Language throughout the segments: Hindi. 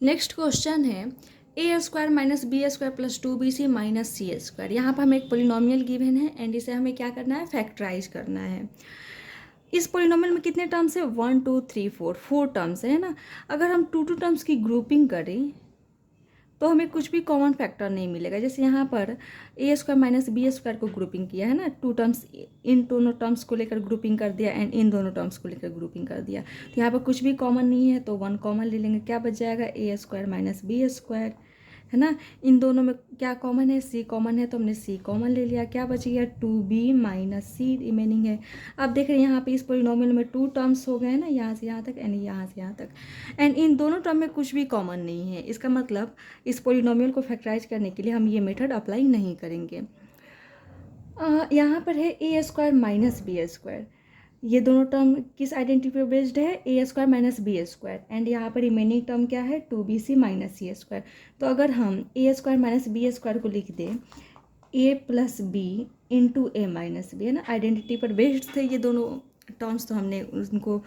नेक्स्ट क्वेश्चन है A square minus B square plus 2bc minus C square. यहाँ पर हमें एक पोलिनोमियल गिवन है एंड इसे हमें क्या करना है, फैक्टराइज करना है। इस पोलिनोमियल में कितने टर्म्स है, 1 2 3 4 टर्म्स है ना। अगर हम टू टर्म्स की ग्रुपिंग करें तो हमें कुछ भी कॉमन फैक्टर नहीं मिलेगा। जैसे यहाँ पर ए स्क्वायर माइनस बी स्क्वायर को ग्रुपिंग किया है ना, टू टर्म्स, इन दोनों टर्म्स को लेकर ग्रुपिंग कर दिया एंड इन दोनों टर्म्स को लेकर ग्रुपिंग कर दिया। तो यहाँ पर कुछ भी कॉमन नहीं है तो 1 कॉमन ले लेंगे, क्या बच जाएगा, ए स्क्वायर माइनस बी स्क्वायर, है ना। इन दोनों में क्या कॉमन है, सी कॉमन है तो हमने सी कॉमन ले लिया, क्या बच गया, 2b माइनस सी रिमेनिंग है। अब देख रहे हैं यहाँ पे इस पोलिनोमियल में टू टर्म्स हो गए हैं ना, यहाँ से यहाँ तक एंड यहाँ से यहाँ तक, एंड इन दोनों टर्म में कुछ भी कॉमन नहीं है। इसका मतलब इस पोलिनोमियल को फैक्टराइज करने के लिए हम ये मेथड अप्लाई नहीं करेंगे। यहाँ पर है A square minus B square, ये दोनों टर्म किस आइडेंटिटी पर बेस्ड है, A square minus B square, and यहाँ पर रिमेनिंग टर्म क्या है, 2bc माइनस सी स्क्वायर। तो अगर हम ए स्क्वायर माइनस बी स्क्वायर को लिख दें ए plus B into A minus B, है ना, आइडेंटिटी पर बेस्ड थे ये दोनों टर्म्स, तो हमने उनको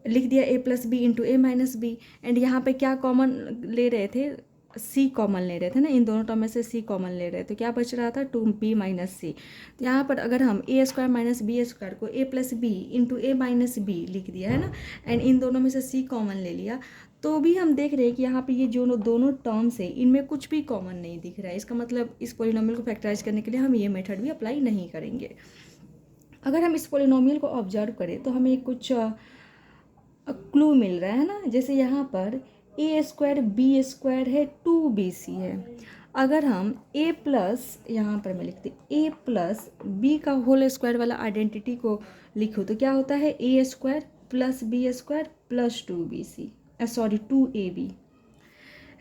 लिख दिया A plus B into A minus B, and यहाँ पे क्या कॉमन ले रहे थे, सी कॉमन ले रहे थे ना, इन दोनों टर्म में से सी कॉमन ले रहे थे, तो क्या बच रहा था, 2b माइनस सी। तो यहाँ पर अगर हम ए स्क्वायर माइनस बी स्क्वायर को ए plus B into A minus B लिख दिया है ना, एंड इन दोनों में से सी कॉमन ले लिया, तो भी हम देख रहे हैं कि यहाँ पे ये जो दोनों टर्म्स है इनमें कुछ भी कॉमन नहीं दिख रहा है। इसका मतलब इस पोलिनोमियल को फैक्टराइज करने के लिए हम ये मेथड भी अप्लाई नहीं करेंगे। अगर हम इस पोलिनोमियल को ऑब्जर्व करें तो हमें कुछ क्लू मिल रहा है ना। जैसे यहाँ पर ए स्क्वायर बी स्क्वायर है, 2bc है। अगर हम ए प्लस, यहाँ पर मैं लिखती ए प्लस बी का होल स्क्वायर वाला आइडेंटिटी को लिखूँ तो क्या होता है, A square plus B square plus 2bc, sorry 2ab,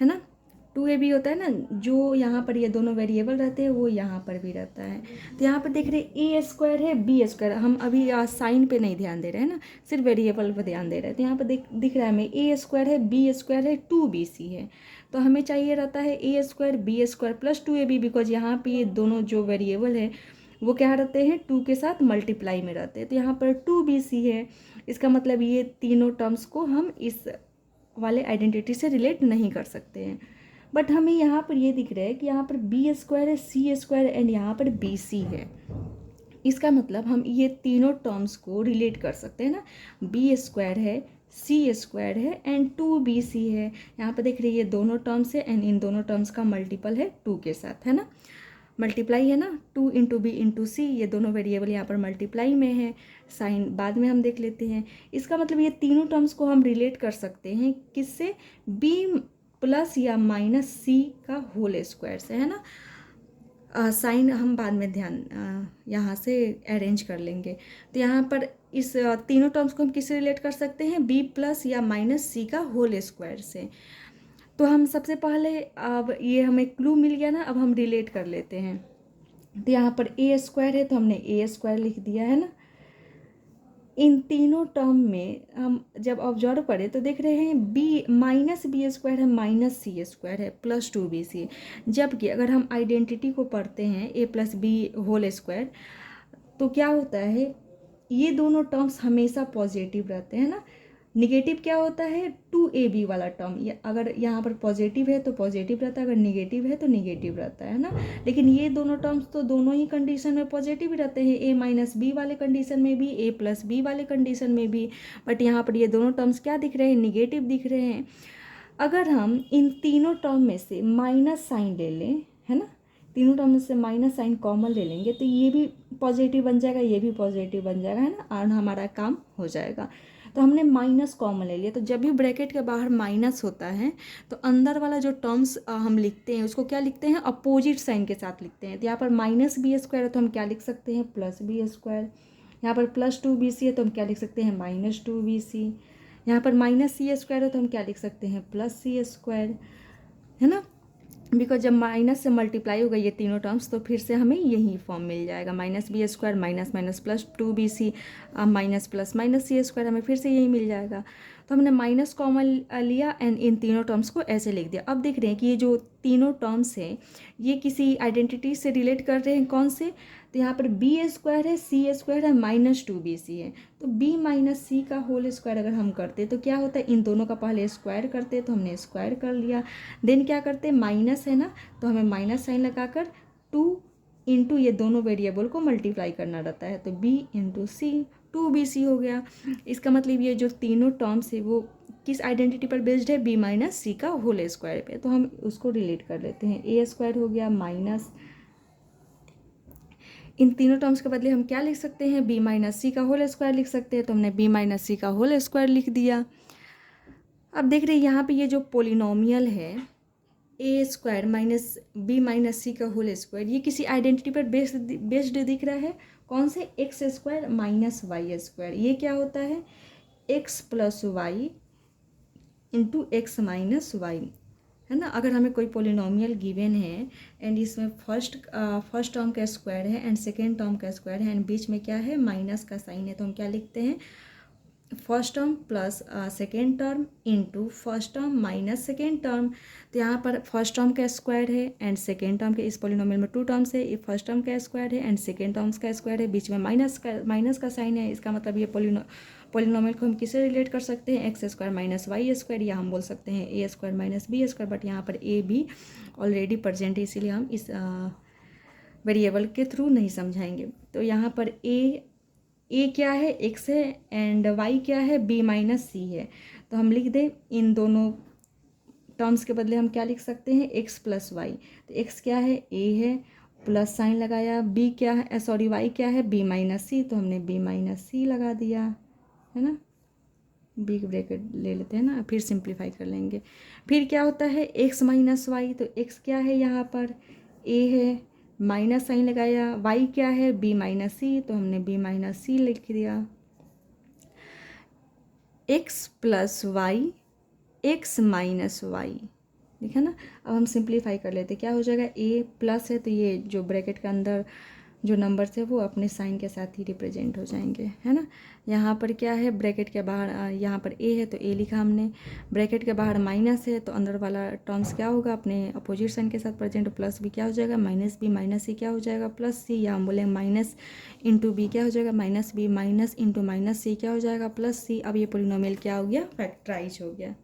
है ना। 2ab होता है ना, जो यहाँ पर ये दोनों वेरिएबल रहते हैं वो यहाँ पर भी रहता है। तो यहाँ पर देख रहे ए स्क्वायर है बी स्क्वायर, हम अभी साइन पे नहीं ध्यान दे रहे हैं ना, सिर्फ वेरिएबल पर ध्यान दे रहे हैं। तो यहाँ पर दिख रहा है हमें ए स्क्वायर है बी स्क्वायर है 2bc है, तो हमें चाहिए रहता है A square B square plus 2ab, because यहाँ पे ये दोनों जो वेरिएबल है वो क्या रहते हैं, 2 के साथ मल्टीप्लाई में रहते हैं। तो यहाँ पर 2bc है, इसका मतलब ये तीनों टर्म्स को हम इस वाले आइडेंटिटी से रिलेट नहीं कर सकते हैं। बट हमें यहाँ पर ये दिख रहा है कि यहाँ पर बी स्क्वायर है सी स्क्वायर एंड यहाँ पर बी सी है। इसका मतलब हम ये तीनों टर्म्स को रिलेट कर सकते हैं ना, बी स्क्वायर है सी स्क्वायर है एंड 2bc है। यहाँ पर देख रही है ये दोनों टर्म्स है एंड इन दोनों टर्म्स का मल्टीपल है 2 के साथ, है ना, मल्टीप्लाई है ना, 2 इंटू बी इंटू सी, ये दोनों वेरिएबल यहाँ पर मल्टीप्लाई में है, साइन बाद में हम देख लेते हैं। इसका मतलब ये तीनों टर्म्स को हम रिलेट कर सकते हैं किससे, बी प्लस या माइनस सी का होल स्क्वायर से, है ना। साइन हम बाद में ध्यान यहाँ से अरेंज कर लेंगे। तो यहाँ पर इस तीनों टर्म्स को हम किससे रिलेट कर सकते हैं, बी प्लस या माइनस सी का होल स्क्वायर से। तो हम सबसे पहले, अब ये हमें क्लू मिल गया ना, अब हम रिलेट कर लेते हैं। तो यहाँ पर ए स्क्वायर है तो हमने ए स्क्वायर लिख दिया है ना। इन तीनों टर्म में हम जब ऑब्जर्व करें तो देख रहे हैं बी माइनस बी स्क्वायर है माइनस सी स्क्वायर है प्लस 2bc, जबकि अगर हम आइडेंटिटी को पढ़ते हैं ए प्लस बी होल स्क्वायर तो क्या होता है, ये दोनों टर्म्स हमेशा पॉजिटिव रहते हैं ना। निगेटिव क्या होता है, 2ab वाला टर्म, अगर यहाँ पर पॉजिटिव है तो पॉजिटिव रहता है, अगर निगेटिव है तो निगेटिव रहता है ना। लेकिन ये दोनों टर्म्स तो दोनों ही कंडीशन में पॉजिटिव रहते हैं, ए माइनस बी वाले कंडीशन में भी, ए प्लस बी वाले कंडीशन में भी। बट यहाँ पर ये दोनों टर्म्स क्या दिख रहे हैं, निगेटिव दिख रहे हैं। अगर हम इन तीनों टर्म में से माइनस साइन ले लें, है ना, तीनों टर्म में से माइनस साइन कॉमन ले लेंगे तो ये भी पॉजिटिव बन जाएगा, ये भी पॉजिटिव बन जाएगा, है ना, और हमारा काम हो जाएगा। तो हमने माइनस कॉमन ले लिया, तो जब भी ब्रैकेट के बाहर माइनस होता है तो अंदर वाला जो टर्म्स हम लिखते हैं उसको क्या लिखते हैं, अपोजिट साइन के साथ लिखते हैं। तो यहाँ पर माइनस बी स्क्वायर है तो हम क्या लिख सकते हैं, प्लस बी स्क्वायर। यहाँ पर प्लस 2bc है तो हम क्या लिख सकते हैं, माइनस 2bc। यहाँ पर माइनस सी स्क्वायर है तो हम क्या लिख सकते हैं, प्लस सी स्क्वायर, है ना। बिकॉज जब माइनस से मल्टीप्लाई होगा ये तीनों टर्म्स तो फिर से हमें यही फॉर्म मिल जाएगा, minus B square minus minus plus 2bc minus plus minus सी स्क्वायर, हमें फिर से यही मिल जाएगा। तो हमने माइनस कॉमन लिया एंड इन तीनों टर्म्स को ऐसे लिख दिया। अब देख रहे हैं कि ये जो तीनों टर्म्स हैं ये किसी आइडेंटिटी से रिलेट कर रहे हैं, कौन से, तो यहाँ पर बी स्क्वायर है, सी स्क्वायर है, माइनस 2bc है। तो b माइनस सी का होल स्क्वायर अगर हम करते तो क्या होता है, इन दोनों का पहले स्क्वायर करते तो हमने स्क्वायर कर लिया, देन क्या करते माइनस है ना, तो हमें माइनस साइन लगाकर 2 इंटू ये दोनों वेरिएबल को मल्टीप्लाई करना रहता है, तो b इंटू सी 2bc हो गया। इसका मतलब ये जो तीनों टर्म्स है वो किस आइडेंटिटी पर बेस्ड है, b माइनस सी का होल स्क्वायर पे, तो हम उसको रिलेट कर लेते हैं। ए स्क्वायर हो गया माइनस, इन तीनों टर्म्स के बदले हम क्या लिख सकते हैं, b माइनस सी का होल स्क्वायर लिख सकते हैं, तो हमने b माइनस सी का होल स्क्वायर लिख दिया। अब देख रहे हैं यहाँ पे ये जो पोलिनोमियल है A square minus b minus सी का होल स्क्वायर, ये किसी आइडेंटिटी पर बेस्ड दिख रहा है, कौन से, x square minus y square. ये क्या होता है, x plus y into x minus y, है ना। अगर हमें कोई पोलिनोमियल गिवन है एंड इसमें फर्स्ट टर्म का स्क्वायर है एंड सेकेंड टर्म का स्क्वायर है एंड बीच में क्या है, माइनस का साइन है, तो हम क्या लिखते हैं, first term plus second term into first term minus second term. तो यहाँ पर फर्स्ट टर्म का स्क्वायर है एंड सेकेंड टर्म के, इस पोलिनोमियल में 2 टर्म्स है, ये फर्स्ट टर्म का स्क्वायर है एंड सेकेंड टर्म्स का स्क्वायर है, बीच में माइनस का साइन है। इसका मतलब ये पोलिनोमियल को हम किससे रिलेट कर सकते हैं, x square minus y square, या हम बोल सकते हैं a square minus B square, but यहाँ पर ए बी ऑलरेडी प्रेजेंट है इसीलिए हम इस वेरिएबल के थ्रू नहीं समझाएंगे। तो यहाँ पर ए क्या है, एक्स है एंड वाई क्या है, बी माइनस सी है, तो हम लिख दें इन दोनों टर्म्स के बदले हम क्या लिख सकते हैं, एक्स प्लस वाई। तो एक्स क्या है, ए है, प्लस साइन लगाया, बी क्या है, सॉरी वाई क्या है, बी माइनस सी, तो हमने बी माइनस सी लगा दिया, है ना। बी के ब्रैकेट ले लेते हैं ना, फिर सिंप्लीफाई कर लेंगे। फिर क्या होता है, एक्स माइनस वाई, तो एक्स क्या है यहाँ पर, ए है, माइनस साइन लगाया, वाई क्या है, बी माइनस सी, तो हमने बी माइनस सी लिख दिया। X plus y, x minus y, देखा ना। अब हम सिंप्लीफाई कर लेते, क्या हो जाएगा, ए प्लस है तो ये जो ब्रैकेट के अंदर जो नंबर्स है वो अपने साइन के साथ ही रिप्रेजेंट हो जाएंगे, है ना। यहाँ पर क्या है, ब्रैकेट के बाहर यहाँ पर ए है तो ए लिखा हमने, ब्रैकेट के बाहर माइनस है तो अंदर वाला टर्म्स क्या होगा, अपने अपोजिट साइन के साथ प्रेजेंट, प्लस बी क्या हो जाएगा, माइनस बी माइनस सी क्या हो जाएगा, प्लस सी, या हम बोले माइनस इंटू बी क्या हो जाएगा, minus b, minus into minus c क्या हो जाएगा, प्लस सी। अब ये पोलिनोमियल क्या हो गया, फैक्टराइज हो गया।